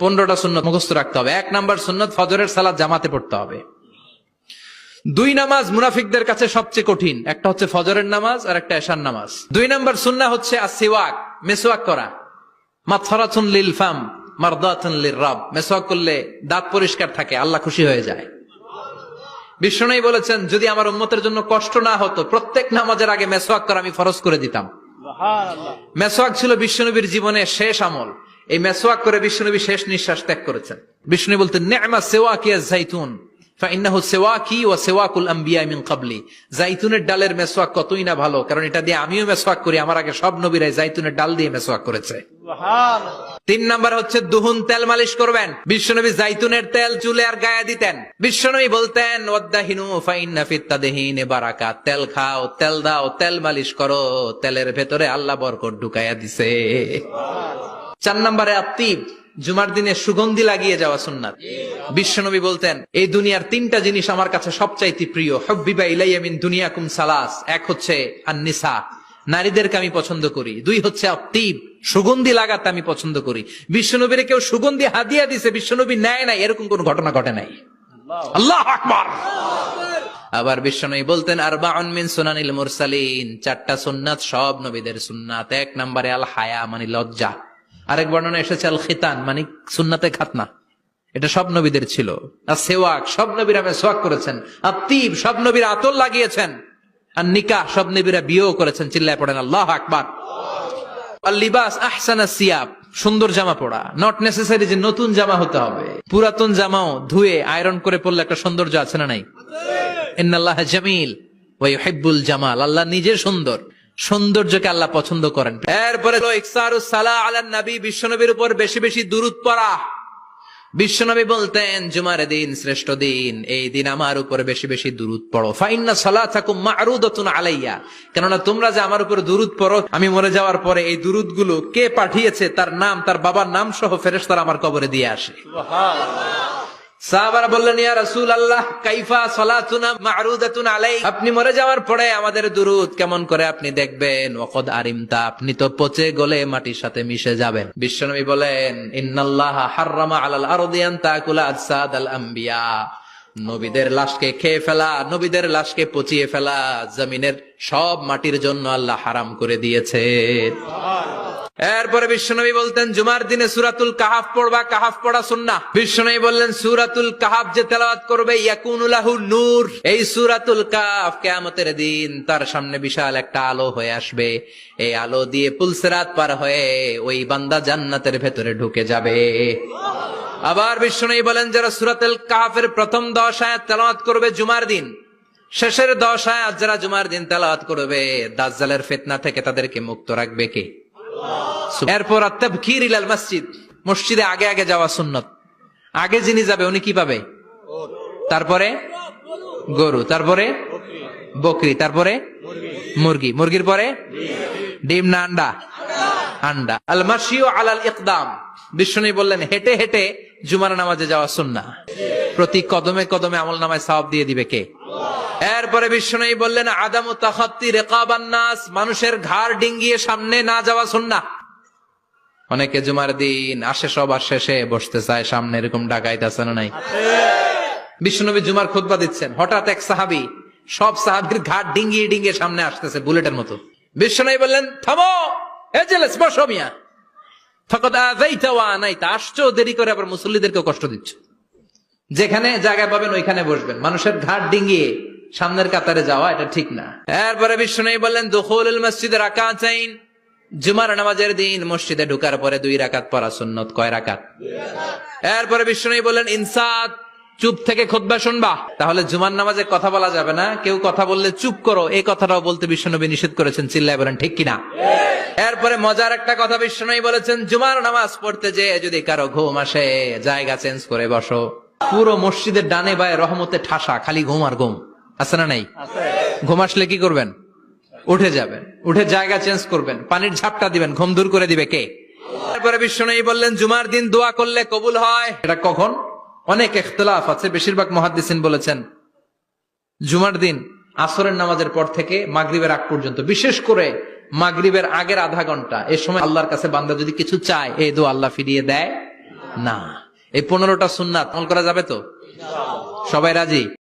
15টা সুন্নত মুখস্থ রাখতে হবে। 1 নাম্বার সুন্নত ফজরের সালাত জামাতে পড়তে হবে। 2 নামাজ মুনাফিকদের কাছে সবচেয়ে কঠিন, একটা হচ্ছে ফজরের নামাজ আর একটা এশার নামাজ। 2 নাম্বার সুন্নাহ হচ্ছে আসওয়াক, মেসওয়াক করা। মাতফারাতুন লিল ফাম মারদাতুন লির রব, মেসওয়াক করলে দাঁত পরিষ্কার থাকে, আল্লাহ খুশি হয়ে যায়। বিশ্বনবী বলেছেন যদি আমার উম্মতের জন্য কষ্ট না হতো প্রত্যেক নামাজের আগে মেসওয়াক করা আমি ফরজ করে দিতাম। সুবহানাল্লাহ। মেসওয়াক ছিল বিশ্বনবীর জীবনে শেষ আমল। এই মেসওয়াক করে বিশ্বনবী শেষ নিঃশ্বাস ত্যাগ করেছেন। বিশ্বনবী বলতেন নি'মা সিওয়াকিয়া যাইতুন ফাইন্নাহু সিওয়াকি ওয়া সিওয়াকুল আমবিয়া মিন ক্বাবলি। যাইতুনের ডালের মেসওয়াক কতই না ভালো, কারণ এটা দিয়ে আমিও মেসওয়াক করি, আমার আগে সব নবীরাই যাইতুনের ডাল দিয়ে মেসওয়াক করেছে। সুবহানাল্লাহ। 3 নাম্বার হচ্ছে দুহুন, তেল মালিশ করবেন। বিশ্বনবী যাইতুনের তেল চুলে আর গায়ে দিতেন। বিশ্বনবী বলতেন ওয়াদাহিনু ফাইন্না ফিত তাদহিনি বারাকাত, তেল খাও, তেল দাও, তেল মালিশ করো, তেলের ভেতরে আল্লাহ বরকত ঢুকাইয়া দিছে। 4 নম্বরে আত্তিব, জুমার দিনে সুগন্ধি লাগিয়ে যাওয়া সুন্নাত। বিশ্বনবী বলতেন এই দুনিয়ার 3টা জিনিস আমার কাছে সবচাইতে প্রিয়। হুব্বিবা ইলাইয়া মিন দুনিয়াকুম সালাস, 1 হচ্ছে আন-নিসা, নারীদেরকে আমি পছন্দ করি। 2 হচ্ছে আত্তিব, সুগন্ধি লাগাতে আমি পছন্দ করি। বিশ্বনবীর কেউ সুগন্ধি হাদিয়া দিছে, বিশ্বনবী নেয় নাই, এরকম কোন ঘটনা ঘটে নাই। আল্লাহু আকবার। আবার বিশ্বনবী বলতেন আরবাউন মিন সুনানিল মুরসালিন, 4টা সুন্নাত সব নবীদের সুন্নাত। 1 নম্বরে আল হায়া মানে লজ্জা। আরেক বর্ণনা এসেছে আল খিতান মানে সুন্নাতে খাতনা, এটা সব নবীদের ছিল। আর সেওয়াক, সব নবীরা মেসওয়াক করেছেন। আত্তিব, সব নবীরা আতর লাগিয়েছেন। আর নিকাহ, সব নবীরা বিয়েও করেছেন। চিল্লায় পড়েন আল্লাহু আকবার। আর লিবাস আহসানাস সিয়াব, সুন্দর জামা পরা। নট নেসেসারি যে নতুন জামা হতে হবে, পুরাতন জামাও ধুয়ে আয়রন করে পরলে একটা সৌন্দর্য আছে না নাই? ইন্নাল্লাহা জামিল ওয়া ইউহিব্বুল জামাল, আল্লাহ নিজে সুন্দর, সৌন্দর্যকে আল্লাহ পছন্দ করেন। এরপরে ইকসারুস সালাহ আলান নবী, বিশ্বনবীর উপর বেশি বেশি দুরূদ পড়া। বিশ্বনবী বলতেন জুমার দিন শ্রেষ্ঠ দিন, এই দিন আমার উপর বেশি বেশি দুরূদ পড়ো। ফাইন্না সালাতাকুম মা'রুদাতুন আলাইয়া, কেননা তোমরা যে আমার উপর দুরূদ পড়ো, আমি মরে যাওয়ার পরে এই দুরূদ গুলো কে পাঠিয়েছে তার নাম, তার বাবার নাম সহ ফেরেশতারা আমার কবরে দিয়ে আসে। সুবহানাল্লাহ। সাহাবারা বললেন ইয়া রাসূলুল্লাহ কাইফা সালাতুনা মা'রুদাতুন আলাই, আপনি মরে যাওয়ার পরে আমাদের দুরূদ কেমন করে আপনি দেখবেন? ওয়াকাদ আরিমতা, আপনি তো পচে গলে মাটির সাথে মিশে যাবেন। বিশ্বনবী বলেন ইন্নাল্লাহা হাররামা আলাল আরদি আন তাকুলা আজসাদাল আম্বিয়া, নবীদের লাশকে খেয়ে ফেলা, নবীদের লাশকে পচিয়ে ফেলা জমিনের সব মাটির জন্য আল্লাহ হারাম করে দিয়েছে। এরপরে বিশ্বনবী বলতেন জুমার দিনে সূরাতুল কাহাফ পড়বা, কাহাফ পড়া সুন্নাহ। বিশ্বনবী বললেন সূরাতুল কাহাফ যে তেলাওয়াত করবে ইয়াকুনু লাহু নূর, এই সূরাতুল কাহাফ কিয়ামতের দিন তার সামনে বিশাল একটা আলো হয়ে আসবে। এই আলো দিয়ে পুলসিরাত পার হয়ে ওই বান্দা জান্নাতের ভেতরে ঢুকে যাবে। আবার বিশ্বনবী বলেন যারা সূরাতুল কাহাফের প্রথম 10 আয়াত তেলাওয়াত করবে জুমার দিন, শেষের 10 আয়াত যারা জুমার দিন তেলাওয়াত করবে, দাজ্জালের ফিতনা থেকে তাদেরকে মুক্ত রাখবে কে? এরপর আত-তাবকির ইলাল মসজিদ, মসজিদে আগে আগে যাওয়া সুন্নত। আগে যিনি যাবে উনি কি পাবে? তারপরে গরু, তারপরে বকরি, তারপরে মুরগি, মুরগির পরে ডিম না আন্ডা? আন্ডা। আল মাশিউ আলাল ইকদাম, বিশ্বনবী বললেন হেঁটে হেঁটে জুমার নামাজে যাওয়া সুন্নাহ। প্রতি কদমে কদমে আমলনামায় সওয়াব দিয়ে দিবে কে? এরপরে বিশ্বনবী বললেন আদামু তাখাত্তি রিকাবান নাস, মানুষের ঘাড় ডিঙ্গিয়ে সামনে না যাওয়া সুন্নাহ। অনেকে জুমার দিন আসে সবার শেষে বসতে চায় সামনে, এরকম ডাকাইত আছে না নাই? বিশ্বনবী জুমার খুতবা দিচ্ছেন, হঠাৎ এক সাহাবী সব সাহাবীর ঘাড় ডিঙ্গিয়ে ডিঙ্গিয়ে সামনে আসতেছে বুলেটের মতো। বিশ্বনবী বললেন থামো, এজেলেস বসো মিয়া, ফাকাদ আযাইতা ওয়া আনাইতা, আসছো দেরি করে আবার মুসল্লিদেরকে কষ্ট দিচ্ছ। যেখানে জায়গা পাবেন ওইখানে বসবেন, মানুষের ঘাড় ডিঙ্গিয়ে সামনের কাতারে যাওয়া এটা ঠিক না। এরপরে বিশ্বনবী বললেন দুখুলুল মসজিদে রাকাতাইন, জুমার নামাজের দিন মসজিদে ঢোকার পরে 2 রাকাত পড়া সুন্নত। কয় রাকাত? 2 রাকাত। এরপরে বিশ্বনবী বললেন ইনসাত, চুপ থেকে খুতবা শুনবা। তাহলে জুমার নামাজে কথা বলা যাবে না, কেউ কথা বললে চুপ করো, এই কথাটাও বলতে বিশ্বনবী নিষেধ করেছেন। চিল্লায় বলেন ঠিক কিনা? এরপরে মজার একটা কথা বিশ্বনবী বলেছেন জুমার নামাজ পড়তে যে যদি কারো ঘুম আসে জায়গা চেঞ্জ করে বসো। পুরো মসজিদের ডানে বায়ে রহমতে ঠাসা, খালি ঘুম আর ঘুম, আছে না নাই? ঘুম আসলে কি করবেন? উঠে যাবেন, উঠে জায়গা চেঞ্জ করবেন, পানির ঝাপটা দিবেন, ঘুম দূর করে দিবে কে? তারপরে বিশ্বনবী বললেন জুমার দিন দোয়া করলে কবুল হয়। এটা কখন? অনেক ইখতিলাফ আছে, বেশিরভাগ মুহাদ্দিসিন বলেছেন জুমার দিন আসরের নামাজের পর থেকে মাগরিবের আগ পর্যন্ত, বিশেষ করে মাগরিবের আগের আধা ঘন্টা, এই সময় আল্লাহর কাছে বান্দা যদি কিছু চায় এই দোয়া আল্লাহ ফিরিয়ে দেয় না। এই 15টা সুন্নাত আমল করা যাবে তো? সবাই রাজি?